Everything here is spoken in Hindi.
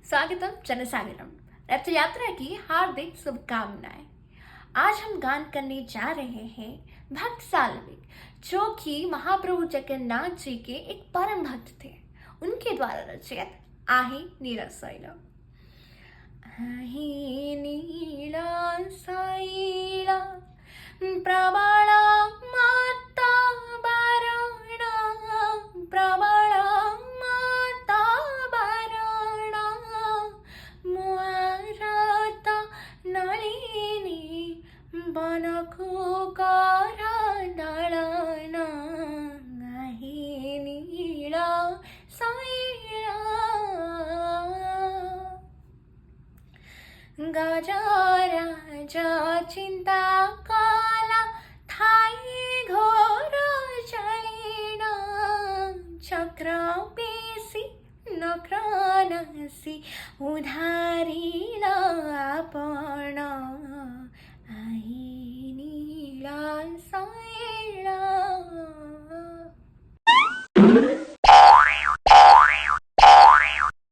स्वागतम जनसागरम। रथ यात्रा की हार्दिक शुभकामनाएं। आज हम गान करने जा रहे हैं भक्त साल्विक, जो कि महाप्रभु जगन्नाथ जी के एक परम भक्त थे। उनके द्वारा रचित आहे नीला शैला। आहे नीला शैला प्रबला माता बारणा, प्रबला माता बारणा, मुआरता नलिनी बनखो करा दळना। आहे नीला शैला गजराजा चिंता काला, थाई घोर चलिना। चक्र पेशी नक्र नसी उधारिला आपण,